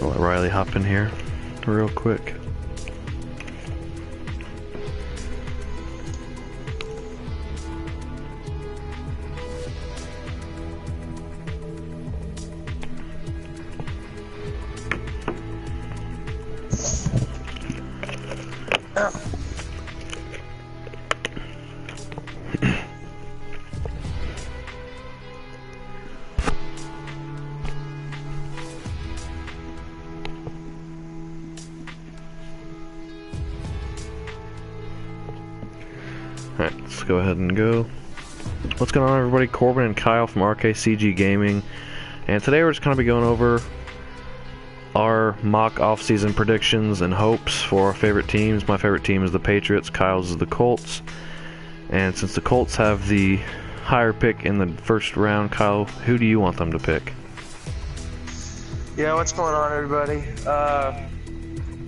I'll let Riley hop in here real quick. Alright, let's go ahead and go. What's going on, everybody? Corbin and Kyle from RKCG Gaming, and today we're just going to be going over our mock off-season predictions and hopes for our favorite teams. My favorite team is the Patriots, Kyle's is the Colts, and since the Colts have the higher pick in the first round, Kyle, who do you want them to pick? Yeah, what's going on, everybody?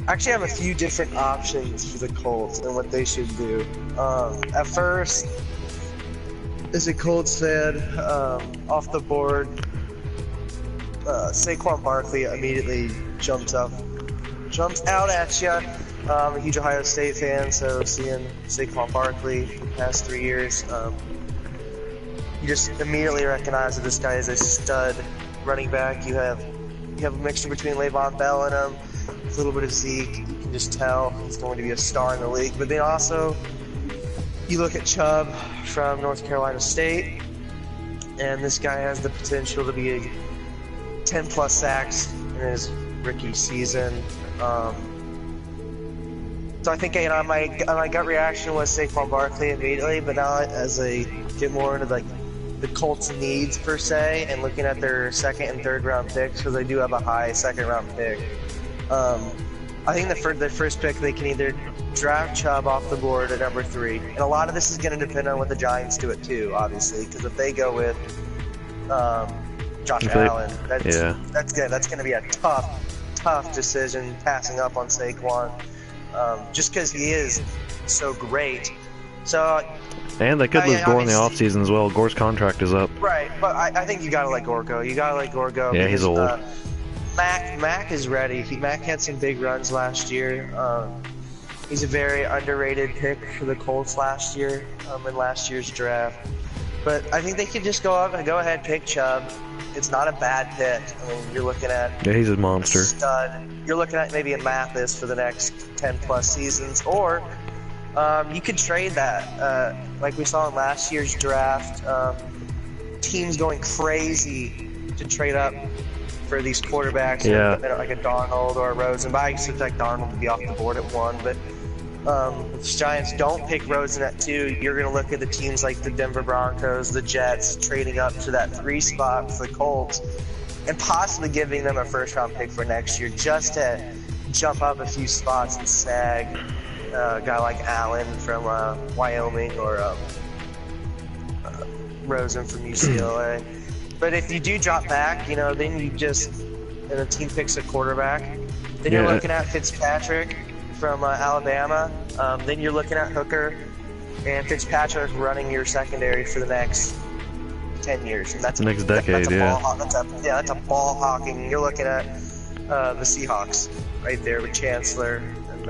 Actually, I have a few different options for the Colts and what they should do. At first, as a Colts fan, off the board, Saquon Barkley immediately jumps out at you. I'm a huge Ohio State fan, so seeing Saquon Barkley for the past 3 years, you just immediately recognize that this guy is a stud running back. You have a mixture between Le'Veon Bell and him. A little bit of Zeke, you can just tell he's going to be a star in the league. But then also, you look at Chubb from North Carolina State, and this guy has the potential to be a 10-plus sacks in his rookie season. So I think, you know, my gut reaction was Saquon Barkley immediately, but now as I get more into like the Colts' needs per se, and looking at their second and third round picks, because they do have a high second round pick. I think the first pick, they can either draft Chubb off the board at number 3, and a lot of this is going to depend on what the Giants do it too, obviously, because if they go with Josh Allen, that's good. That's going to be a tough decision, passing up on Saquon, just because he is so great. So, and they could lose Gore in the offseason as well. Gore's contract is up. Right, but I think you got to let Gore go. You got to let Gore go. Yeah, he's old. Mac is ready. Mac had some big runs last year. He's a very underrated pick for the Colts last year, in last year's draft. But I think they could just go ahead, pick Chubb. It's not a bad pick. I mean, you're looking at he's a monster. Stud. You're looking at maybe a Mathis for the next 10+ seasons, or you could trade that, like we saw in last year's draft. Teams going crazy to trade up for these quarterbacks, like a Darnold or a Rosen. But I expect Darnold to be off the board at 1. But if the Giants don't pick Rosen at 2, you're going to look at the teams like the Denver Broncos, the Jets, trading up to that 3 spot for the Colts, and possibly giving them a first-round pick for next year, just to jump up a few spots and snag a guy like Allen from Wyoming, or Rosen from UCLA. But if you do drop back, you know, then you just, and the team picks a quarterback, then you're looking at Fitzpatrick from Alabama. Then you're looking at Hooker and Fitzpatrick running your secondary for the next 10 years. And that's next decade, that's a ball hawking. You're looking at the Seahawks right there with Chancellor and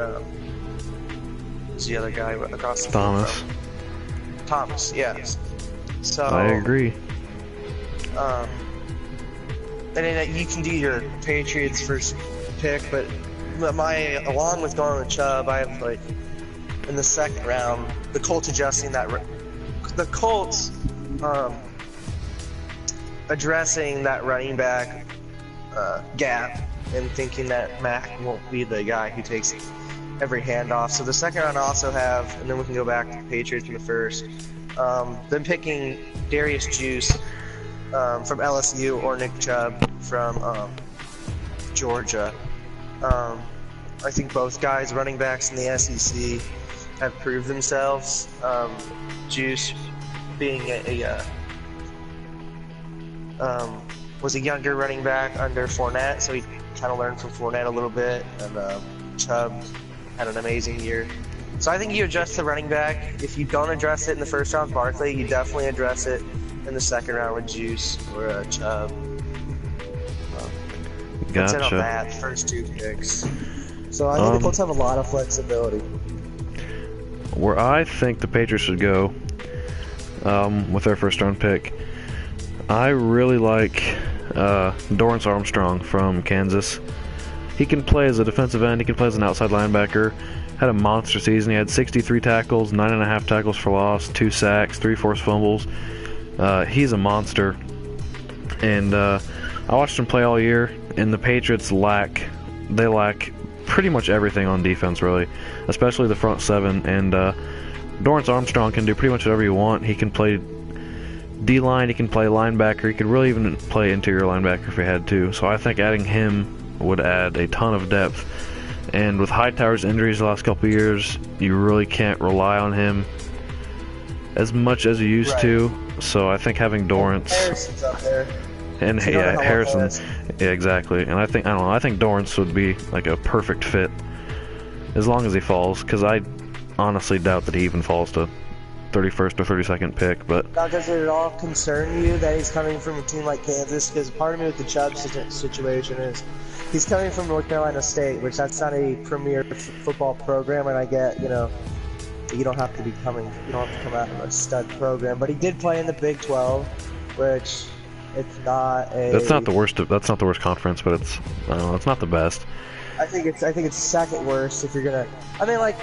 who's the other guy across the Thomas. Thomas, yes. So I agree. And then you can do your Patriots first pick, but along with going with Chubb, I have, like, in the second round, the Colts adjusting that. The Colts addressing that running back gap, and thinking that Mac won't be the guy who takes every handoff. So the second round I also have, and then we can go back to the Patriots in the first. Then picking Darius Juice from LSU, or Nick Chubb from Georgia. I think both guys, running backs in the SEC, have proved themselves. Juice being was a younger running back under Fournette, so he kind of learned from Fournette a little bit, and Chubb had an amazing year. So I think you address the running back. If you don't address it in the first round, Barkley, you definitely address it in the second round with Juice or Chubb. Instead of Gotcha. that, first 2 picks. So I think the Colts have a lot of flexibility. Where I think the Patriots should go with their first round pick, I really like Dorrance Armstrong from Kansas. He can play as a defensive end, he can play as an outside linebacker. Had a monster season. He had 63 tackles, 9.5 tackles for loss, 2 sacks, 3 forced fumbles. He's a monster. And I watched him play all year, and the Patriots lack pretty much everything on defense, really, especially the front 7. And Dorrance Armstrong can do pretty much whatever you want. He can play D-line, he can play linebacker, he could really even play interior linebacker if he had to. So I think adding him would add a ton of depth. And with Hightower's injuries the last couple of years, you really can't rely on him as much as you used to. So I think having Dorrance... Harrison's up there. And So yeah, Harrison. Yeah, exactly. And I don't know, I think Dorrance would be like a perfect fit as long as he falls, because I honestly doubt that he even falls to 31st or 32nd pick. But now, does it at all concern you that he's coming from a team like Kansas? Because part of me with the Chubb situation is he's coming from North Carolina State, which that's not a premier football program, and I get, you know, you don't have to come out of a stud program, but he did play in the Big 12, which it's not a. That's not the worst. That's not the worst conference, but it's it's not the best. I think it's second worst if you're gonna. I mean, like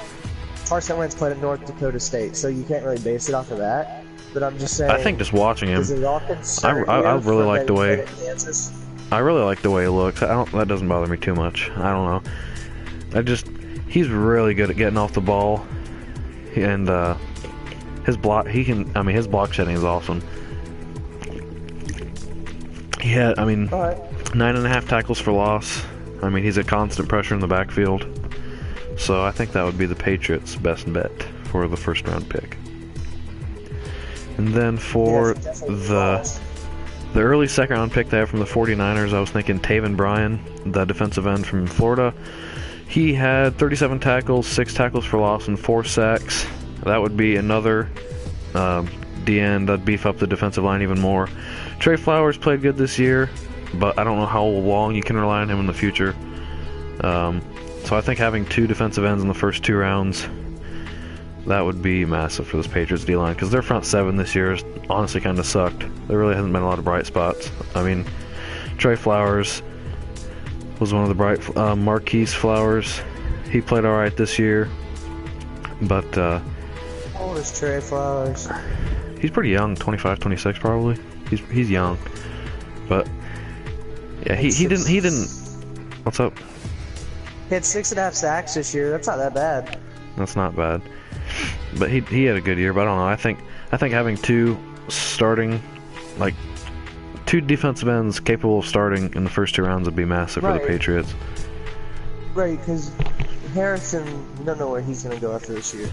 Carson Wentz played at North Dakota State, so you can't really base it off of that. But I'm just saying. I think just watching him, does it all concern I you really like the way. Kansas? I really like the way he looks. That doesn't bother me too much. I don't know. He's really good at getting off the ball, and his block. His block shedding is awesome. He had, 9.5 tackles for loss. He's a constant pressure in the backfield. So I think that would be the Patriots' best bet for the first round pick. And then for the early second round pick they have from the 49ers, I was thinking Taven Bryan, the defensive end from Florida. He had 37 tackles, 6 tackles for loss, and 4 sacks. That would be another D-end. That'd beef up the defensive line even more. Trey Flowers played good this year, but I don't know how long you can rely on him in the future. So I think having 2 defensive ends in the first 2 rounds, that would be massive for this Patriots D-line, because their front 7 this year has honestly kind of sucked. There really hasn't been a lot of bright spots. Trey Flowers was one of the bright Marquise Flowers. He played alright this year, but how old is Trey Flowers? He's pretty young, 25, 26 probably. He's young, but yeah, he didn't. What's up? He had 6.5 sacks this year. That's not that bad. That's not bad, but he had a good year. But I don't know. I think having 2 starting, 2 defensive ends capable of starting in the first 2 rounds would be massive for the Patriots. Right, because Harrison, you don't know where he's going to go after this year.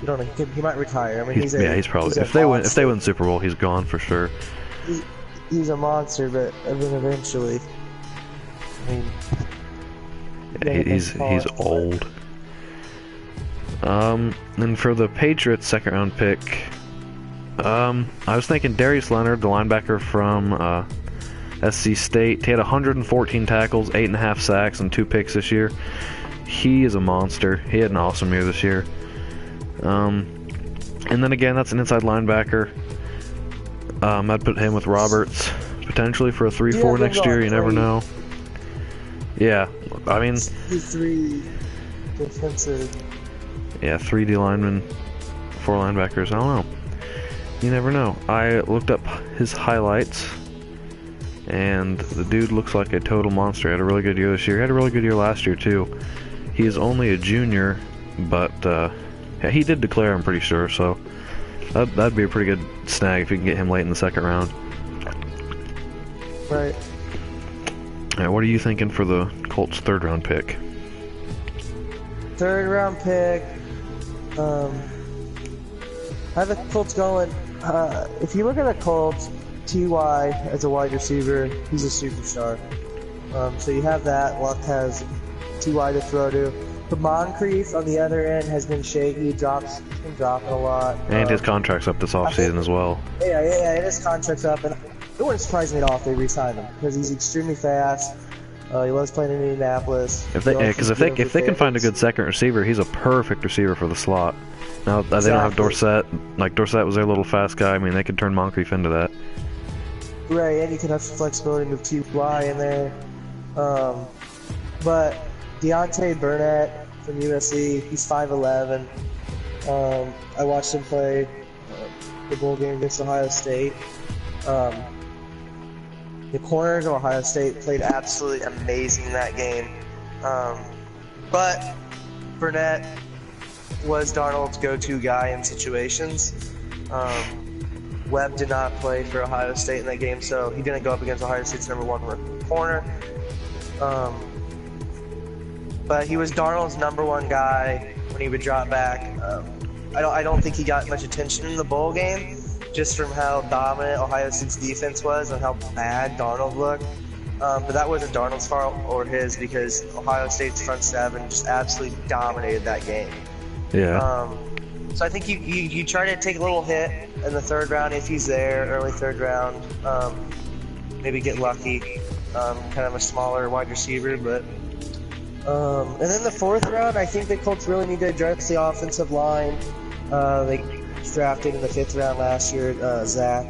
You don't know. He might retire. He's probably if they win Super Bowl, he's gone for sure. He's a monster, but eventually, he's old. And for the Patriots' second round pick, I was thinking Darius Leonard, the linebacker from SC State. He had 114 tackles, 8.5 sacks, and 2 picks this year. He is a monster. He had an awesome year this year. And then again, that's an inside linebacker. I'd put him with Roberts potentially for a 3-4 next year. You never know. Yeah, 3 defensive. Yeah, 3 D linemen, 4 linebackers. I don't know. You never know. I looked up his highlights, and the dude looks like a total monster. He had a really good year this year. He had a really good year last year too. He is only a junior, but yeah, he did declare, I'm pretty sure. So that'd be a pretty good snag if you can get him late in the second round. Right. What are you thinking for the Colts' third round pick? Third round pick. I have the Colts going. If you look at the Colts, T.Y. as a wide receiver, he's a superstar. So you have that. Luck has T.Y. to throw to. But Moncrief on the other end has been shaky. He's been dropping a lot. And his contract's up this offseason as well. Yeah, and his contract's up. And it wouldn't surprise me at all if they re-signed him, because he's extremely fast. He loves playing in Indianapolis. If they can find a good second receiver, he's a perfect receiver for the slot. Now they don't have Dorsett. Like Dorsett was their little fast guy. I mean, they could turn Moncrief into that. Right, and you can have some flexibility to move T.Y. in there. But Deontay Burnett from USC, he's 5'11". I watched him play the bowl game against Ohio State. The corners of Ohio State played absolutely amazing that game. But Burnett was Darnold's go-to guy in situations. Webb did not play for Ohio State in that game, so he didn't go up against Ohio State's #1 corner. But he was Darnold's #1 guy when he would drop back. I don't think he got much attention in the bowl game, just from how dominant Ohio State's defense was and how bad Darnold looked. But that wasn't Darnold's fault or his, because Ohio State's front seven just absolutely dominated that game. Yeah. So I think you try to take a little hit in the third round if he's there, early third round. Maybe get lucky. Kind of a smaller wide receiver, but. And then the fourth round, I think the Colts really need to address the offensive line. They drafted in the 5th round last year, Zach.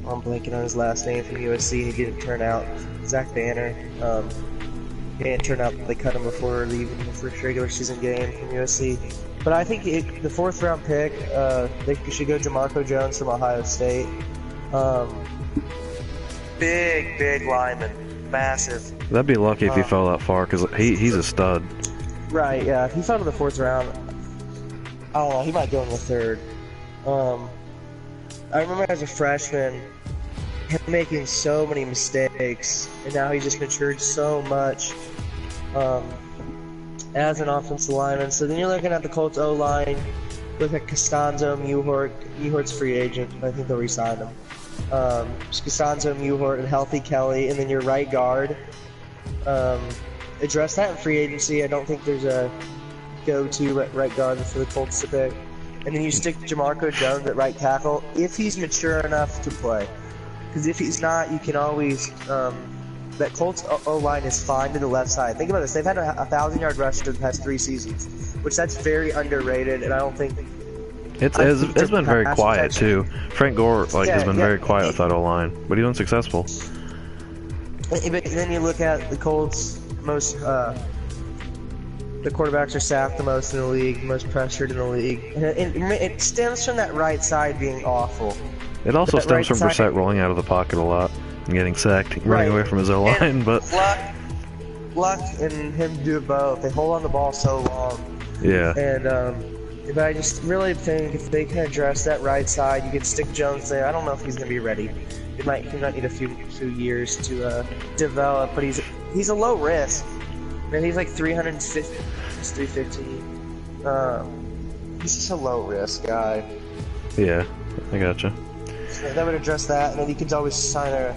I'm blanking on his last name from USC. He didn't turn out. Zach Banner. He didn't turn out. They cut him before leaving the first regular season game from USC. But I think the 4th round pick, they should go Jamarco Jones from Ohio State. Big lineman. Massive. That'd be lucky if he fell that far, because he's a stud. Right, yeah. If he fell to the 4th round, I don't know, he might go in the 3rd. I remember as a freshman, him making so many mistakes, and now he just matured so much as an offensive lineman. So then you're looking at the Colts O-line, look at Costanzo, Mewhort. Mewhort's free agent, but I think they'll re-sign him. Costanzo, Mewhort, and Healthy Kelly, and then your right guard. Address that in free agency. I don't think there's a go-to right guard for the Colts to pick. And then you stick Jamarco Jones at right tackle if he's mature enough to play. Because if he's not, you can always that Colts O-line is fine to the left side. Think about this. They've had a 1,000-yard rush for the past 3 seasons, which that's very underrated, and I don't think... It's been very quiet, too. Frank Gore has been very quiet with that O-line, but he's been successful. But then you look at the Colts, the quarterbacks are sacked the most in the league, most pressured in the league. And it stems from that right side being awful. It also stems from Brissett rolling out of the pocket a lot and getting sacked, running away from his O-line. But luck and him do both. They hold on the ball so long. Yeah. And but I just really think if they can address that right side, you can stick Jones there. I don't know if he's going to be ready. He might need a few years to develop, but he's a low risk. Man, he's like 350, 315. He's just a low risk guy. Yeah, I gotcha. So that would address that, and then you could always sign the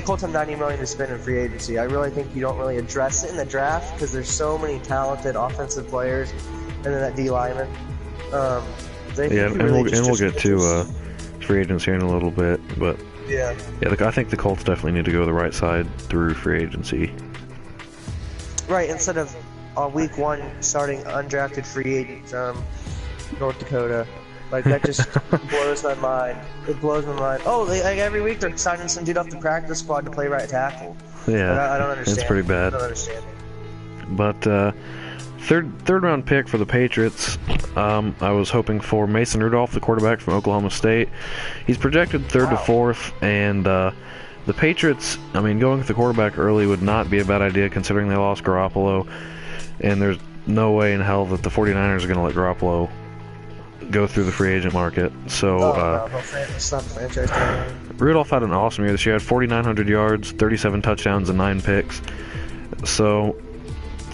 Colts have $90 million to spend in free agency. I really think you don't really address it in the draft because there's so many talented offensive players, and then that D lineman. We'll get to free agents here in a little bit, but yeah, I think the Colts definitely need to go the right side through free agency. Right, instead of on week 1 starting undrafted free agent from North Dakota. Like, that just blows my mind. It blows my mind. Oh, every week they're signing some dude off the practice squad to play right tackle. Yeah, I don't understand. It's pretty bad. I don't understand. But third round pick for the Patriots, I was hoping for Mason Rudolph, the quarterback from Oklahoma State. He's projected 3rd to 4th, and the Patriots, I mean, going with the quarterback early would not be a bad idea considering they lost Garoppolo, and there's no way in hell that the 49ers are going to let Garoppolo go through the free agent market. So Rudolph had an awesome year this year. He had 4,900 yards, 37 touchdowns, and 9 picks. So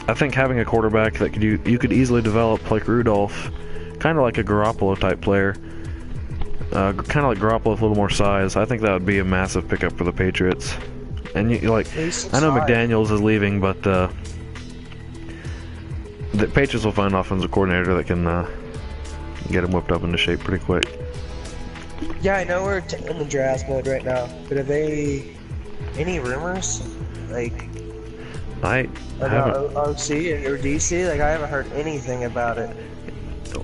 I think having a quarterback that you could easily develop like Rudolph, kind of like a Garoppolo type player, kind of like Garoppolo with a little more size, I think that would be a massive pickup for the Patriots. And I know McDaniels is leaving, but the Patriots will find an offensive coordinator that can get him whipped up into shape pretty quick. Yeah, I know we're in the draft mode right now, but if they Any rumors? Like, I about haven't. OC or DC? Like, I haven't heard anything about it.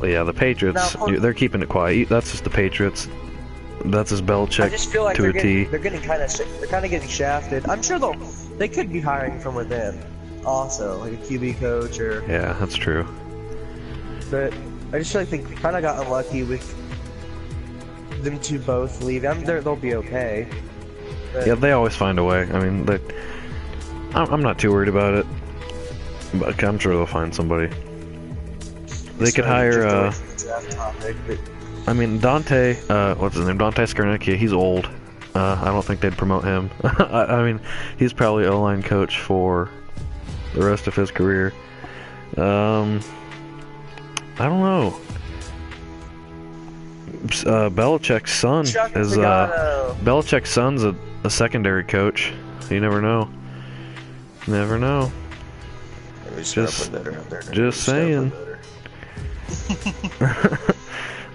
Yeah, the Patriots. Now, They're keeping it quiet. That's just the Patriots. That's his I Belichick just feel like to a T. they're getting kind of getting shafted. I'm sure they could be hiring from within, also like a QB coach or. Yeah, that's true. But I just feel like they kind of got unlucky with them two both leaving. They'll be okay. But Yeah, they always find a way. I mean, I'm not too worried about it, but I'm sure they'll find somebody. They could hire. I mean, Dante. What's his name? Dante Scarnecchia. He's old. I don't think they'd promote him. I mean, he's probably O-line coach for the rest of his career. I don't know. Belichick's son is Belichick's son's a secondary coach. You never know. Never know. Just saying.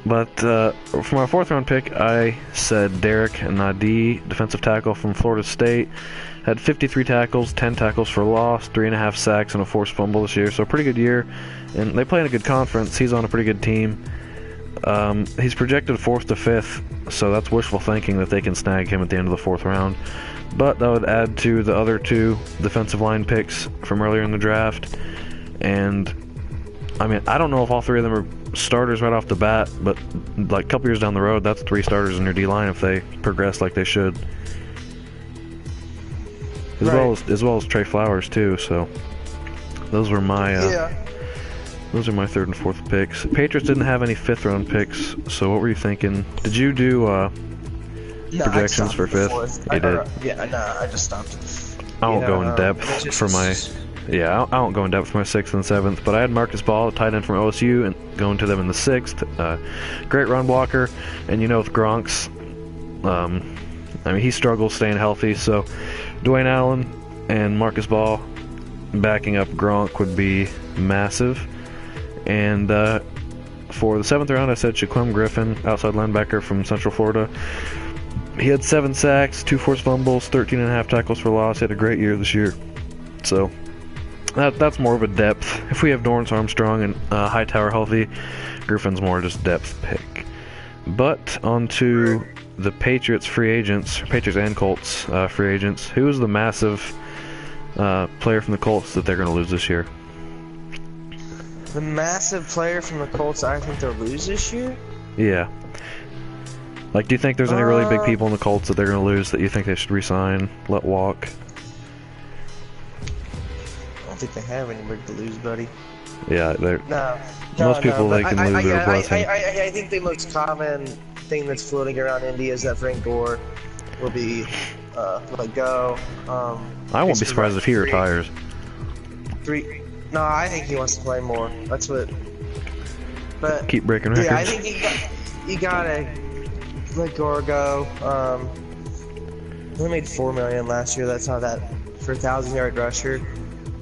But for my 4th round pick, I said Derek Nadi, defensive tackle from Florida State. Had 53 tackles, 10 tackles for loss, 3.5 sacks, and a forced fumble this year. So a pretty good year. And they play in a good conference. He's on a pretty good team. He's projected 4th to 5th, so that's wishful thinking that they can snag him at the end of the 4th round. But that would add to the other 2 defensive line picks from earlier in the draft. And I mean, I don't know if all 3 of them are starters right off the bat, but like a couple years down the road, that's 3 starters in your D-line if they progress like they should. As well as Trey Flowers too. So those were my those are my 3rd and 4th picks. Patriots didn't have any 5th round picks, so what were you thinking? Did you do projections for 5th? You did. Yeah, no, I just stopped. I won't go in depth for my. Yeah, I won't go in depth for my 6th and 7th, but I had Marcus Ball, a tight end from OSU, and going to them in the 6th. Great run blocker, and you know with Gronk's, I mean he struggles staying healthy, so Dwayne Allen and Marcus Ball backing up Gronk would be massive. And for the 7th round, I said Shaquem Griffin, outside linebacker from Central Florida. He had 7 sacks, 2 forced fumbles, 13.5 tackles for loss. He had a great year this year. So that's more of a depth. If we have Dorrance Armstrong and Hightower healthy, Griffin's more just depth pick. But on to the Patriots free agents, Patriots and Colts free agents. Who is the massive player from the Colts that they're going to lose this year? The massive player from the Colts I think they'll lose this year? Yeah. Like, do you think there's any really big people in the Colts that they're going to lose that you think they should re-sign, let walk? I don't think they have anybody to lose, buddy. Yeah, they're... No, most people they can lose their blessing. I think the most common thing that's floating around Indy is that Frank Gore will be let go. I won't be surprised if he retires. No, I think he wants to play more. That's what. But keep breaking records. Yeah, I think you gotta let Gore go. He made $4 million last year. That's not that for a 1,000-yard rusher.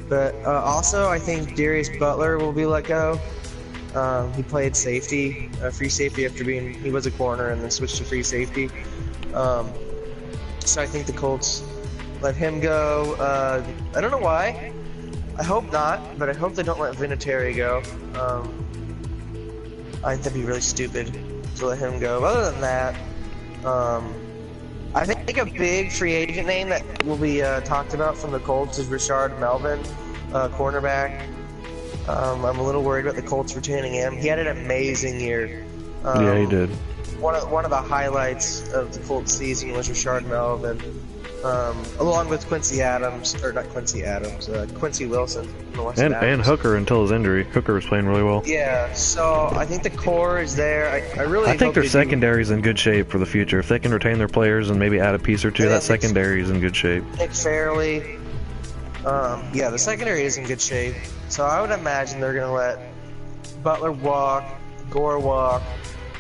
But also, I think Darius Butler will be let go. He played safety, free safety after he was a corner and then switched to free safety. So I think the Colts let him go. I don't know why. I hope not, but I hope they don't let Vinatieri go. I think that'd be really stupid to let him go. Other than that, I think a big free agent name that will be talked about from the Colts is Rashard Melvin, cornerback. I'm a little worried about the Colts retaining him. He had an amazing year. Yeah, he did. One of the highlights of the Colts season was Rashard Melvin, along with Quincy Wilson. And Hooker until his injury. Hooker was playing really well. Yeah, so I think the core is there. I think their secondary is in good shape for the future. If they can retain their players and maybe add a piece or two, that secondary is in good shape. Nick Fairley. Yeah, the secondary is in good shape. So I would imagine they're going to let Butler walk, Gore walk,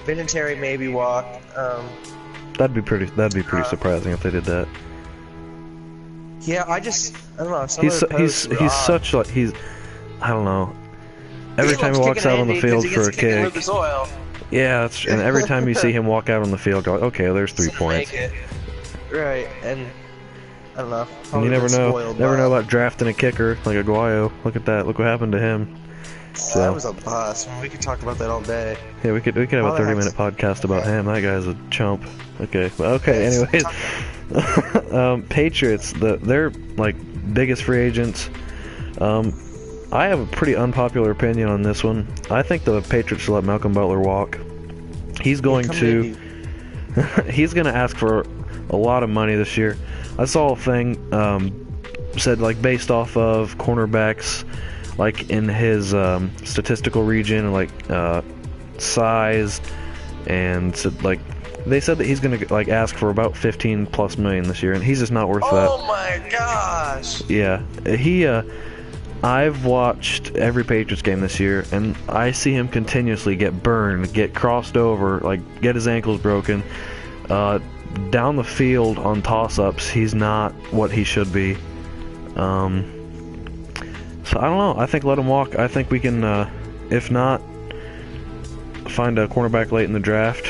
Vinatieri maybe walk. That'd be pretty surprising if they did that. Yeah, I don't know. I don't know. Every time he walks out on the field for a kick. Yeah, and every time you see him walk out on the field, go, okay, there's 3 points. Right, and I don't know. And Probably you never been know. spoiled Never by know him. about drafting a kicker like Aguayo. Look at that. Look what happened to him. So That was a bust. We could talk about that all day. yeah, we could have a How the 30-minute heck's- podcast about him. That guy's a chump. Okay, well, okay. Yes. Anyways, Patriots. They're like biggest free agents. I have a pretty unpopular opinion on this one. I think the Patriots should let Malcolm Butler walk. He's going to he's going to ask for a lot of money this year. I saw a thing said like based off of cornerbacks like in his statistical region, like size, and so, like they said that he's going to like ask for about 15 plus million this year, and he's just not worth that. Oh my gosh! Yeah, I've watched every Patriots game this year, and I see him continuously get burned, get crossed over, like get his ankles broken. Down the field on toss-ups, he's not what he should be. So I don't know. I think let him walk. I think we can, if not, find a cornerback late in the draft.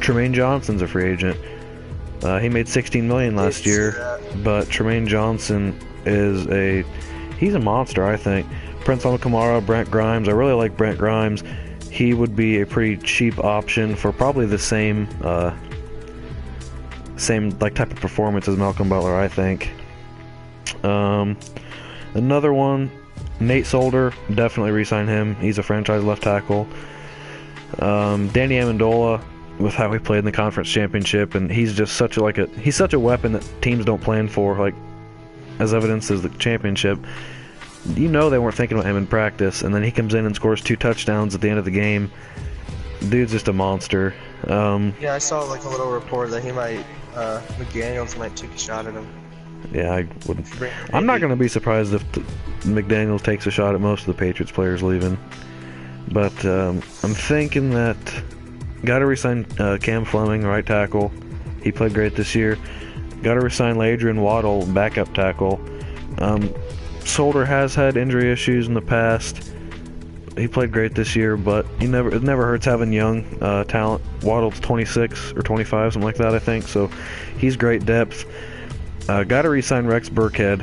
Tremaine Johnson's a free agent. He made $16 million last year, but Tremaine Johnson is he's a monster, I think. Prince Amukamara, Brent Grimes. I really like Brent Grimes. He would be a pretty cheap option for probably the same like type of performance as Malcolm Butler, I think. Another one, Nate Solder. Definitely re-sign him. He's a franchise left tackle. Danny Amendola, with how he played in the conference championship, and he's just such a weapon that teams don't plan for, like as evidence as the championship. You know they weren't thinking about him in practice, and then he comes in and scores 2 touchdowns at the end of the game. Dude's just a monster. Yeah, I saw like a little report that he might, McDaniels might take a shot at him. Yeah, I wouldn't. I'm not going to be surprised if McDaniels takes a shot at most of the Patriots players leaving. But I'm thinking that got to resign Cam Fleming, right tackle. He played great this year. Got to resign Adrian Waddle, backup tackle. Solder has had injury issues in the past. He played great this year, but it never hurts having young talent. Waddle's 26 or 25, something like that, I think. So he's great depth. Got to re-sign Rex Burkhead.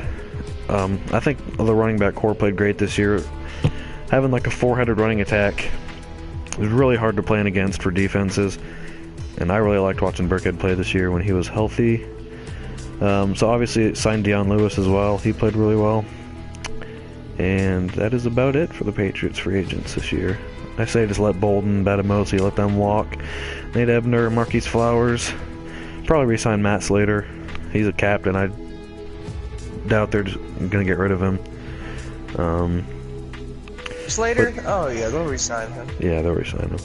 I think the running back core played great this year. Having like a 4-headed running attack is really hard to plan against for defenses. And I really liked watching Burkhead play this year when he was healthy. So obviously it signed Deion Lewis as well. He played really well. And that is about it for the Patriots free agents this year. I say just let Bolden, Batamosi, let them walk. Nate Ebner, Marquise Flowers. Probably re-sign Matt Slater. He's a captain. I doubt they're just going to get rid of him. Slater? Oh yeah, they'll re-sign him. Yeah, they'll re-sign him.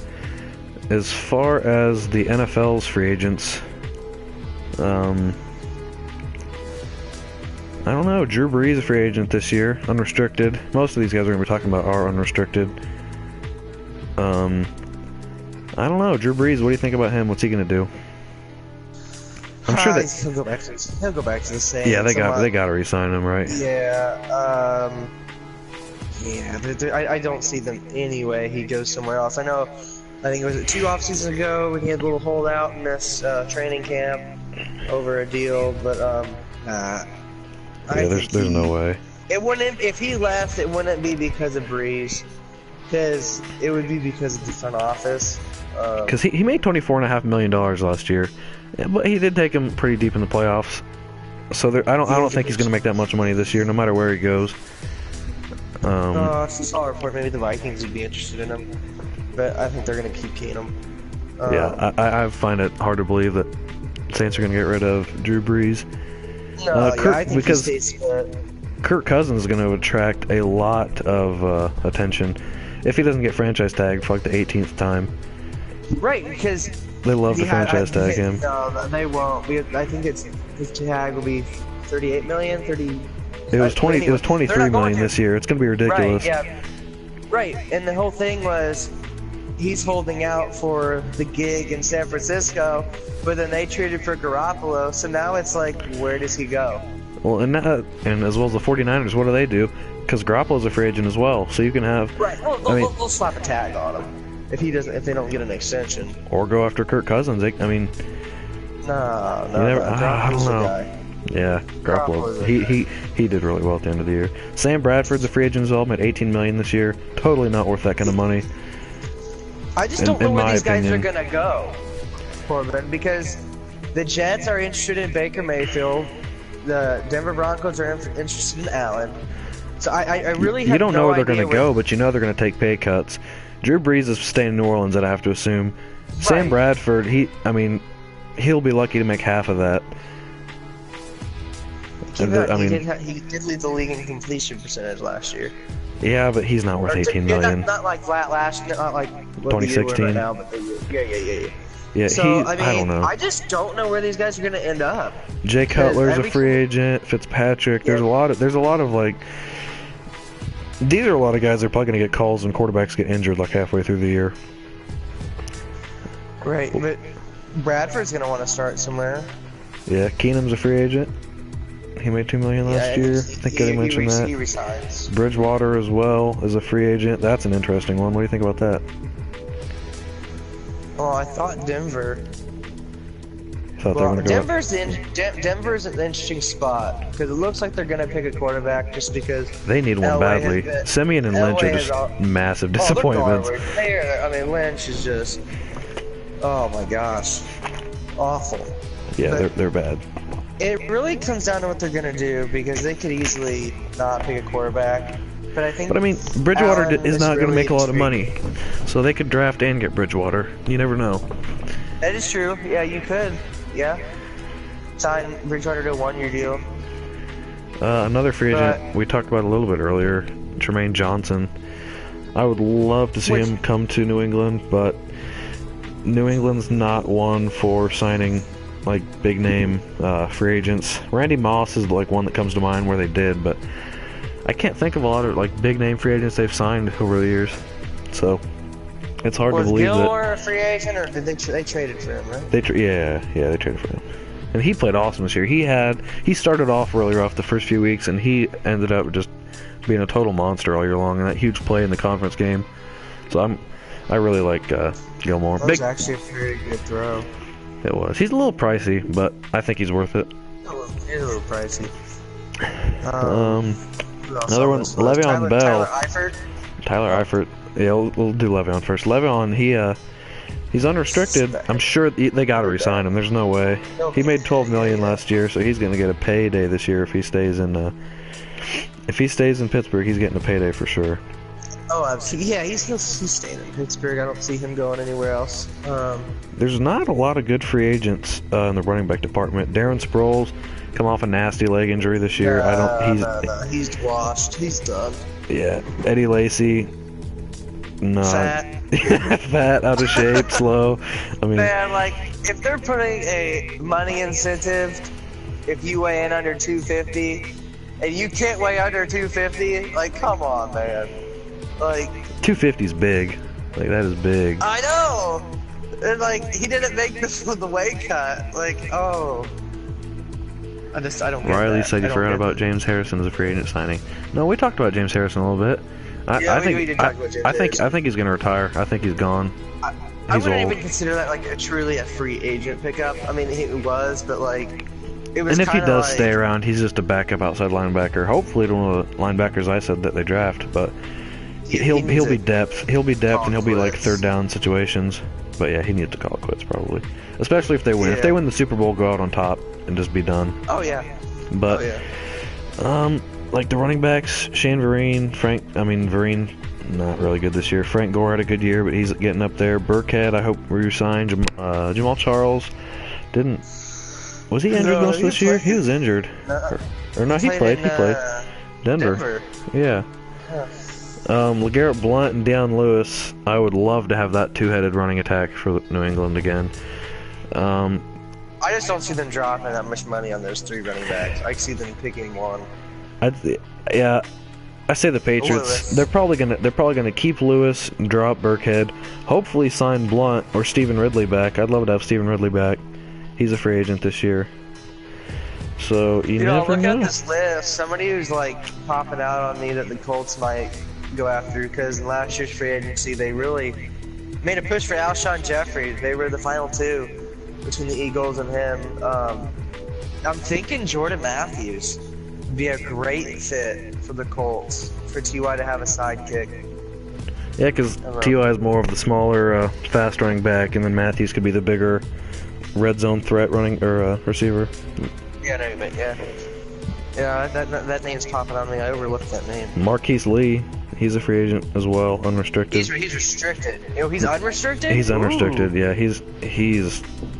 As far as the NFL's free agents, I don't know. Drew Brees is a free agent this year, unrestricted. Most of these guys we're going to be talking about are unrestricted. I don't know. Drew Brees, what do you think about him? What's he going to do? I'm sure that he'll go back to the Saints. Yeah, they got to re-sign him, right? Yeah. I don't see them anyway. He goes somewhere else. I know. I think it was 2 off seasons ago when he had a little holdout in this training camp over a deal, but yeah, there's no way. It wouldn't. If he left, it wouldn't be because of Breeze, because it would be because of the front office. Because he made $24.5 million last year, but he did take him pretty deep in the playoffs. So I don't think he's going to make that much money this year, no matter where he goes. I saw a report maybe the Vikings would be interested in him, but I think they're going to keep Keenum. Yeah, I find it hard to believe that Saints are going to get rid of Drew Brees. No, I think because he stays put. Kirk Cousins is going to attract a lot of attention if he doesn't get franchise tagged for like the 18th time. Right, because they love to franchise tag him. No, they won't. I think his tag will be 38 million, 30. It was 20. It was 23 million this year. It's going to be ridiculous. Right, yeah. Right, and the whole thing was he's holding out for the gig in San Francisco, but then they traded for Garoppolo, so now it's like, where does he go? Well, and as well as the 49ers, what do? Because Garoppolo's a free agent as well, so you can have. Right, they'll slap a tag on him if they don't get an extension. Or go after Kirk Cousins. I mean. No, I don't know. Yeah, Garoppolo. He did really well at the end of the year. Sam Bradford's a free agent as well, made $18 million this year. Totally not worth that kind of money. I just don't know where these guys are gonna go, Corbin, because the Jets are interested in Baker Mayfield, the Denver Broncos are interested in Allen. So I really have you don't know where they're idea going to go, but you know they're going to take pay cuts. Drew Brees is staying in New Orleans, I'd have to assume. Right. Sam Bradford, he'll be lucky to make half of that. He did lead the league in completion percentage last year. Yeah, but he's not worth $18 million. Not like flat last, not like 2016. Right now, but yeah. Yeah, so, I don't know. I just don't know where these guys are going to end up. Jay Cutler's a free agent. Fitzpatrick. There's a lot of like. These are a lot of guys that are probably going to get calls when quarterbacks get injured like halfway through the year. Right, but Bradford's going to want to start somewhere. Yeah, Keenum's a free agent. He made $2 million last year. I think I mentioned that. He resigns. Bridgewater as well is a free agent. That's an interesting one. What do you think about that? Oh, I thought Denver. Denver's an interesting spot because it looks like they're going to pick a quarterback just because they need one badly. Simeon and Lynch are just massive disappointments. Lynch is just, oh my gosh, awful. Yeah, they're bad. It really comes down to what they're going to do because they could easily not pick a quarterback. But Bridgewater is not going to make a lot of money, so they could draft and get Bridgewater. You never know. That is true. Yeah, you could. Yeah. Sign Bridgewater to a 1-year deal. Another free agent we talked about a little bit earlier, Jermaine Johnson. I would love to see him come to New England, but New England's not one for signing like big name free agents. Randy Moss is like one that comes to mind where they did, but I can't think of a lot of like big name free agents they've signed over the years. So it's hard to believe that. Was Gilmore a free agent, or did they traded for him, right? They traded for him, and he played awesome this year. He started off really rough the first few weeks, and he ended up just being a total monster all year long. And that huge play in the conference game. So I really like Gilmore. That was actually a very good throw. It was. He's a little pricey, but I think he's worth it. He's a little pricey. Another one, Le'Veon Bell. Tyler Eifert. Yeah, we'll do Le'Veon first. Le'Veon, he's unrestricted. I'm sure they got to resign him. There's no way. He made $12 million last year, so he's going to get a payday this year if he stays in. If he stays in Pittsburgh, he's getting a payday for sure. Oh, absolutely. Yeah, he's staying in Pittsburgh. I don't see him going anywhere else. There's not a lot of good free agents in the running back department. Darren Sproles come off a nasty leg injury this year. He's washed. He's done. Yeah, Eddie Lacy. No. Fat, out of shape, slow. Man, like, if they're putting a money incentive, if you weigh in under 250, and you can't weigh under 250, like, come on, man. Like, 250's big. Like, that is big. I know! And, like, he didn't make the weight cut. Like, oh. I don't get Riley that. said you forgot about James Harrison as a free agent signing. No, we talked about James Harrison a little bit. I think he's going to retire. I think he's gone. I wouldn't even consider that like truly a free agent pickup. I mean, he was, but like it was. And if he does stay around, he's just a backup outside linebacker. Hopefully, to one of the linebackers I said that they draft. But he'll be depth. He'll be depth, and he'll be like third down situations. But yeah, he needs to call it quits probably. Especially if they win. Yeah. If they win the Super Bowl, go out on top and just be done. Oh yeah. But like the running backs, Shane Vereen, Vereen, not really good this year. Frank Gore had a good year, but he's getting up there. Burkhead, I hope re-signed. Jamal Charles didn't. Was he injured most of this year? He was injured. Or no, he played. He played. Denver. Yeah. LeGarrette Blount and Deion Lewis. I would love to have that two-headed running attack for New England again. I just don't see them dropping that much money on those three running backs. I see them picking one. I say the Patriots. They're probably gonna keep Lewis, drop Burkhead, hopefully sign Blunt or Stephen Ridley back. I'd love to have Stephen Ridley back. He's a free agent this year. So you never know. Look at this list. Somebody who's like popping out on me that the Colts might go after, because in last year's free agency they really made a push for Alshon Jeffrey. They were the final two between the Eagles and him. I'm thinking Jordan Matthews would be a great fit for the Colts, for T.Y. to have a sidekick. Yeah, because T.Y. is more of the smaller, fast running back, and then Matthews could be the bigger red zone threat running or receiver. Yeah, no, but yeah. Yeah, that name's popping on me. I overlooked that name. Marquise Lee, he's a free agent as well, unrestricted. He's restricted. You know, he's unrestricted? He's Ooh. unrestricted, yeah. He's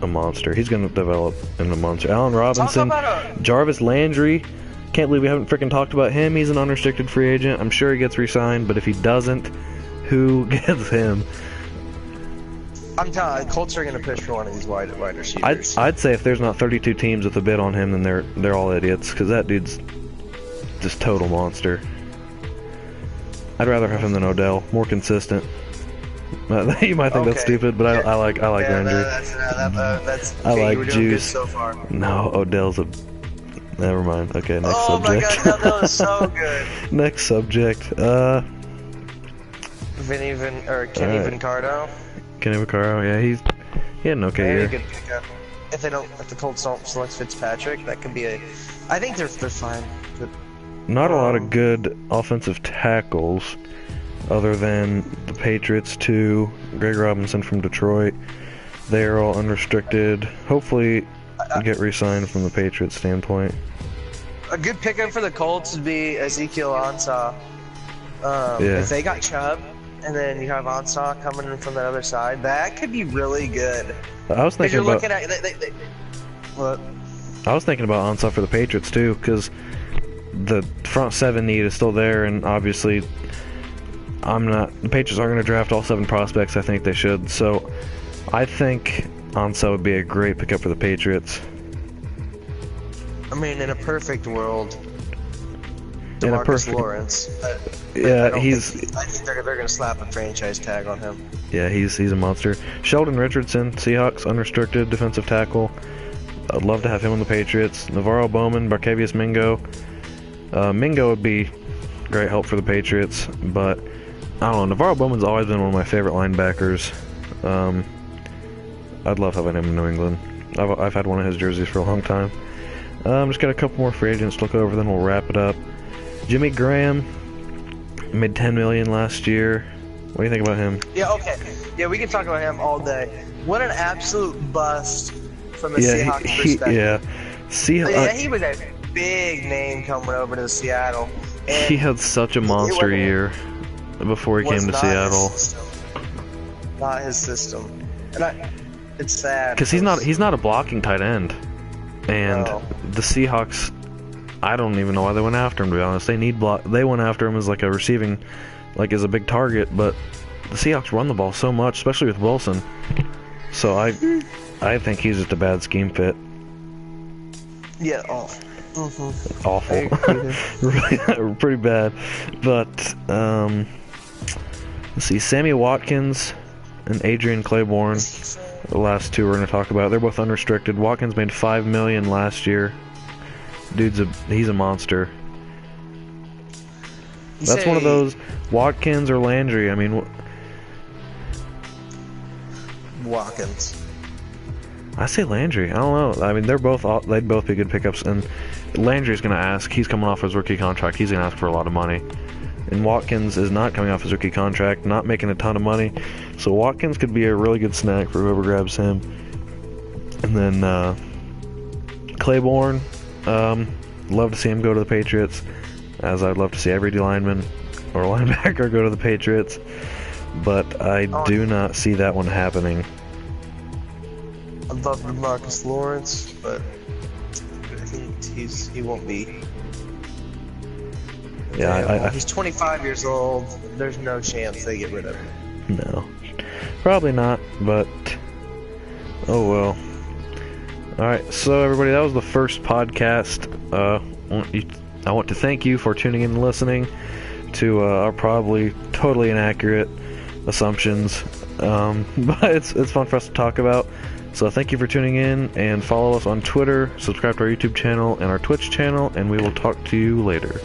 a monster. He's going to develop into a monster. Allen Robinson, Jarvis Landry. Can't believe we haven't freaking talked about him. He's an unrestricted free agent. I'm sure he gets re-signed, but if he doesn't, who gets him? I'm telling you, Colts are going to push for one of these wide receivers. I'd say if there's not 32 teams with a bid on him, then they're all idiots, because that dude's just total monster. Ik rather have him than Odell. More consistent. You might think that's stupid, but I like Landry. That's I like we're doing Juice. Good so far. No, Odell's a... Never mind. Okay, next subject. Oh my god, Odell is so good. Next subject. Kenny Vaccaro. Kenny Vaccaro, yeah, he had an okay year. Good pickup. If the Colts don't select Fitzpatrick, that could be a... I think they're fine. But, not a lot of good offensive tackles, other than the Patriots too. Greg Robinson from Detroit. They are all unrestricted. Hopefully, get re-signed from the Patriots standpoint. A good pickup for the Colts would be Ezekiel Ansah. If they got Chubb, and then you have Ansah coming in from that other side, that could be really good. I was thinking about... What? I was thinking about Ansah for the Patriots too, because the front seven need is still there, and obviously the Patriots aren't going to draft all 7 prospects. I think they should, so I think Ansah would be a great pickup for the Patriots. I mean, in a perfect world, DeMarcus Lawrence. Yeah, I think they're going to slap a franchise tag on him. Yeah, he's a monster. Sheldon Richardson, Seahawks, unrestricted defensive tackle. I'd love to have him on the Patriots. Navarro Bowman, Barkevius Mingo. Mingo would be great help for the Patriots, but I don't know. Navarro Bowman's always been one of my favorite linebackers. I'd love having him in New England. I've had one of his jerseys for a long time. Just got a couple more free agents to look over, then we'll wrap it up. Jimmy Graham made $10 million last year. What do you think about him? Yeah, okay. Yeah, we can talk about him all day. What an absolute bust from the Seahawks perspective. Yeah, he was a big name coming over to Seattle. And he had such a monster year before he came to Seattle. Not his system. And it's sad. Because he's not a blocking tight end. And the Seahawks, I don't even know why they went after him, to be honest. They went after him as like a receiving, like as a big target, but the Seahawks run the ball so much, especially with Wilson. So I think he's just a bad scheme fit. Yeah, awful. Mm-hmm. Awful. Really, pretty bad. But let's see, Sammy Watkins and Adrian Claiborne, the last two we're going to talk about. They're both unrestricted. Watkins made $5 million last year. He's a monster. That's one of those, Watkins or Landry. I mean, Watkins. I say Landry. I don't know. I mean, they'd both be good pickups. And Landry's going to ask. He's coming off his rookie contract. He's going to ask for a lot of money. And Watkins is not coming off his rookie contract, not making a ton of money. So Watkins could be a really good snack for whoever grabs him. And then Claiborne, love to see him go to the Patriots, as I'd love to see every D lineman or linebacker go to the Patriots. But I do not see that one happening. I'd love DeMarcus Lawrence, but I think he won't be. Yeah, he's 25 years old. There's no chance they get rid of him. No, probably not. But oh well. All right, so everybody, that was the first podcast. I want to thank you for tuning in and listening to our probably totally inaccurate assumptions, but it's fun for us to talk about. So thank you for tuning in, and follow us on Twitter, subscribe to our YouTube channel and our Twitch channel, and we will talk to you later.